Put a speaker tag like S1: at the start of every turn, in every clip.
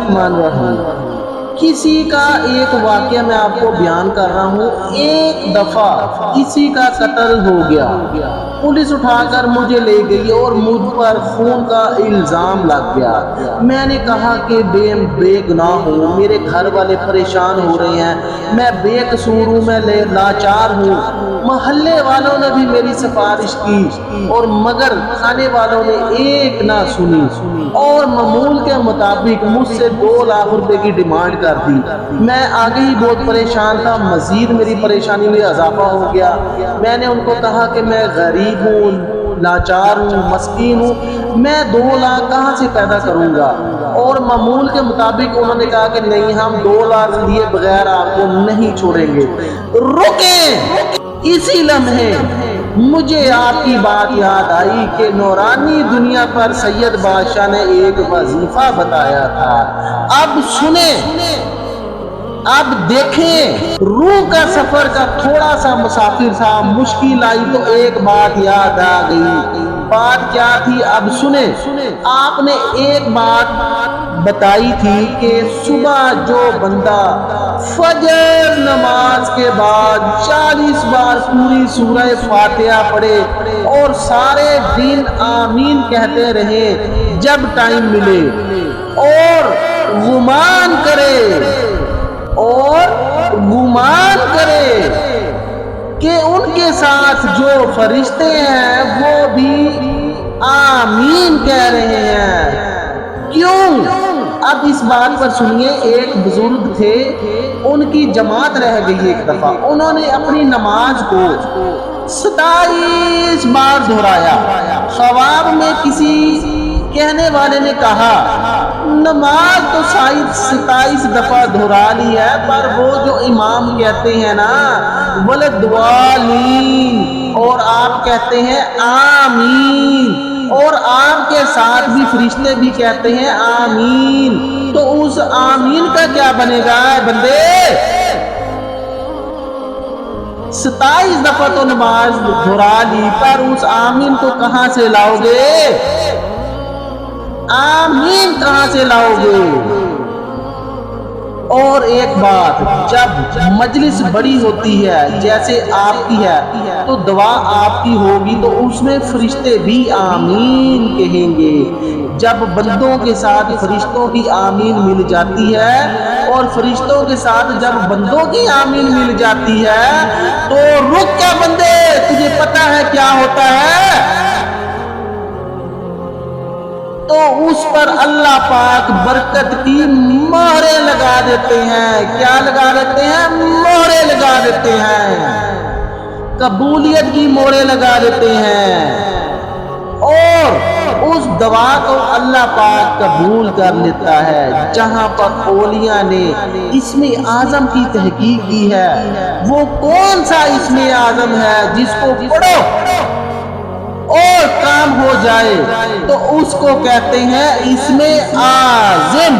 S1: الرحمن الرحیم۔ کسی کا ایک واقعہ میں آپ کو بیان کر رہا ہوں، ایک دفعہ کسی کا قتل ہو گیا، پولیس اٹھا کر مجھے لے گئی اور مجھ پر خون کا الزام لگ گیا۔ میں نے کہا کہ بے گناہ ہوں، میرے گھر والے پریشان ہو رہے ہیں، میں بے قصور ہوں، میں لاچار ہوں۔ محلے والوں نے بھی میری سفارش کی اور مگر کھانے والوں نے ایک نہ سنی اور معمول کے مطابق مجھ سے 2 لاکھ روپے کی ڈیمانڈ کر دی۔ میں آگے ہی بہت پریشان تھا، مزید میری پریشانی میں اضافہ ہو گیا۔ میں نے ان کو کہا کہ میں غریب ہوں، لاچار ہوں، مسکین ہوں، میں 2 لاکھ کہاں سے پیدا کروں گا؟ اور معمول کے مطابق انہوں نے کہا کہ نہیں، ہم 2 لاکھ لیے بغیر آپ کو نہیں چھوڑیں گے۔ رکیں! اسی لمحے مجھے آپ کی بات یاد آئی کہ نورانی دنیا پر سید بادشاہ نے ایک وظیفہ بتایا تھا۔ اب سنیں، اب دیکھیں، روح کا سفر کا تھوڑا سا مسافر تھا، مشکل آئی تو ایک بات یاد آ گئی۔ بات کیا تھی؟ اب سنیں، آپ نے ایک بات بتائی تھی کہ صبح جو بندہ فجر نماز کے بعد 40 بار پوری سورہ فاتحہ پڑھے اور سارے دن آمین کہتے رہے جب ٹائم ملے، اور گمان کرے کہ ان کے ساتھ جو فرشتے ہیں وہ بھی آمین کہہ رہے ہیں۔ کیوں؟ اب اس بات پر سنیے، ایک بزرگ تھے، ان کی جماعت رہ گئی ایک دفعہ، انہوں نے اپنی نماز کو 27 بار دہرایا۔ خواب میں کسی کہنے والے نے کہا نماز تو 27 دفعہ دہرا لی ہے، پر وہ جو امام کہتے ہیں نا وَلَضَّالِّينَ، اور آپ کہتے ہیں آمین، اور آپ کے ساتھ بھی فرشتے بھی کہتے ہیں آمین، تو اس آمین کا کیا بنے گا بندے؟ 27 دفعہ تو نماز دہرا لی، پر اس آمین کو کہاں سے لاؤ گے؟ آمین کہاں سے لاؤ گے؟ اور ایک بات، جب مجلس بڑی ہوتی ہے جیسے آپ کی ہے تو دعا آپ کی ہوگی تو اس میں فرشتے بھی آمین کہیں گے۔ جب بندوں کے ساتھ فرشتوں کی آمین مل جاتی ہے اور فرشتوں کے ساتھ جب بندوں کی آمین مل جاتی ہے تو رک کیا بندے، تجھے پتا ہے کیا ہوتا ہے؟ تو اس پر اللہ پاک برکت کی مہریں لگا دیتے ہیں۔ کیا لگا دیتے ہیں؟ مہریں لگا دیتے ہیں، قبولیت کی مہریں لگا دیتے ہیں، اور اس دعا کو اللہ پاک قبول کر لیتا ہے۔ جہاں پر اولیاء نے اسم اعظم کی تحقیق کی ہے، وہ کون سا اسم اعظم ہے جس کو پڑھو اور کام ہو جائے تو اس کو کہتے ہیں اسم اعظم۔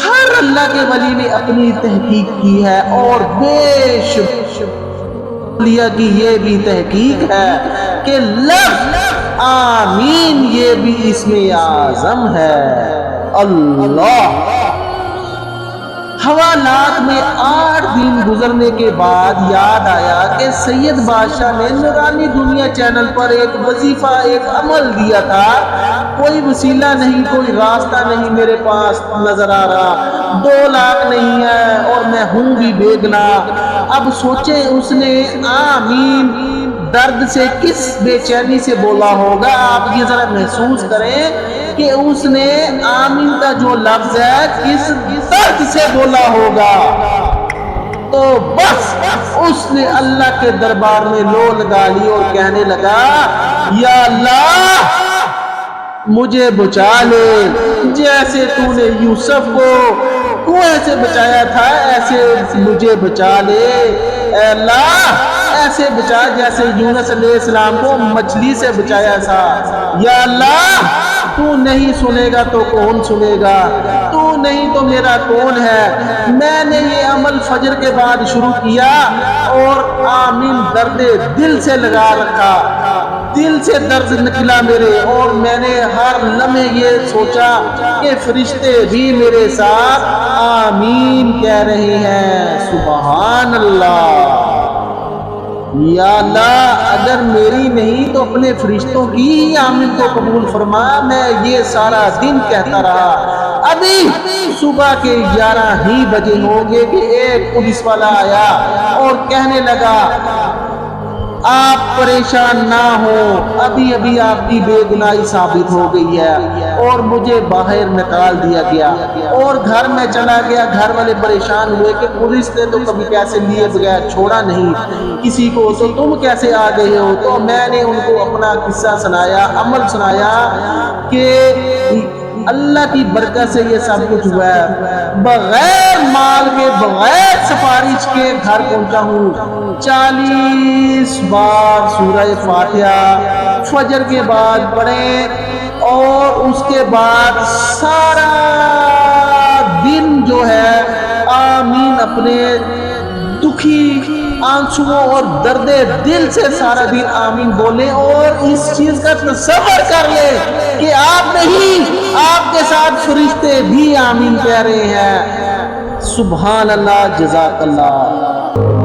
S1: ہر اللہ کے ولی نے اپنی تحقیق کی ہے، اور بے شمار اولیاء کی یہ بھی تحقیق ہے کہ لفظ آمین یہ بھی اسم اعظم ہے۔ اللہ حوالات میں 8 دن گزرنے کے بعد یاد آیا کہ سید بادشاہ نے نورانی دنیا چینل پر ایک وظیفہ، ایک عمل دیا تھا۔ کوئی وسیلہ نہیں، کوئی راستہ نہیں میرے پاس نظر آ رہا، 2 لاکھ نہیں ہے اور میں ہوں بھی بے گناہ۔ اب سوچیں اس نے آمین درد سے کس بے چینی سے بولا ہوگا، آپ یہ ذرا محسوس کریں کہ اس نے آمین کا جو لفظ ہے کس درد سے بولا ہوگا۔ تو بس اس نے اللہ کے دربار میں لو لگا لی اور کہنے لگا یا اللہ مجھے بچا لے، جیسے تو نے یوسف کو کنویں سے بچایا تھا ایسے مجھے بچا لے۔ اے اللہ ایسے بچا جیسے یونس علیہ السلام کو مچھلی سے بچایا تھا۔ یا اللہ تو نہیں سنے گا تو کون سنے گا، تو نہیں تو میرا کون ہے؟ میں نے یہ عمل فجر کے بعد شروع کیا اور آمین درد دل سے لگا رکھا۔ دل سے درد نکلا میرے، اور میں نے ہر لمحے یہ سوچا کہ فرشتے بھی میرے ساتھ آمین کہہ رہے ہیں۔ سبحان اللہ۔ یا اللہ اگر میری نہیں تو اپنے فرشتوں کی ہی آمین کو قبول فرما۔ میں یہ سارا دن کہتا رہا۔ ابھی صبح کے 11 ہی بجے ہوں گے کہ ایک پولیس والا آیا اور کہنے لگا آپ پریشان نہ ہو، ابھی ابھی آپ کی بے گناہی ثابت ہو گئی ہے، اور مجھے باہر نکال دیا گیا اور گھر میں چلا گیا۔ گھر والے پریشان ہوئے کہ پولیس نے تو کبھی پیسے لیے بغیر چھوڑا نہیں کسی کو، تو تم کیسے آ گئے ہو؟ تو میں نے ان کو اپنا قصہ سنایا، عمل سنایا کہ اللہ کی برکت سے یہ سب کچھ ہوا ہے، بغیر مال کے بغیر سفارش کے گھر پہنچا ہوں۔ 40 بار سورہ فاتحہ فجر کے بعد پڑھیں، اور اس کے بعد سارا دن جو ہے آمین اپنے دکھی آنسوؤں اور درد دل سے سارا دن آمین بولیں، اور اس چیز کا تصور کر لیں کہ آپ نہیں، آپ کے ساتھ فرشتے بھی آمین کہہ رہے ہیں۔ سبحان اللہ، جزاک اللہ۔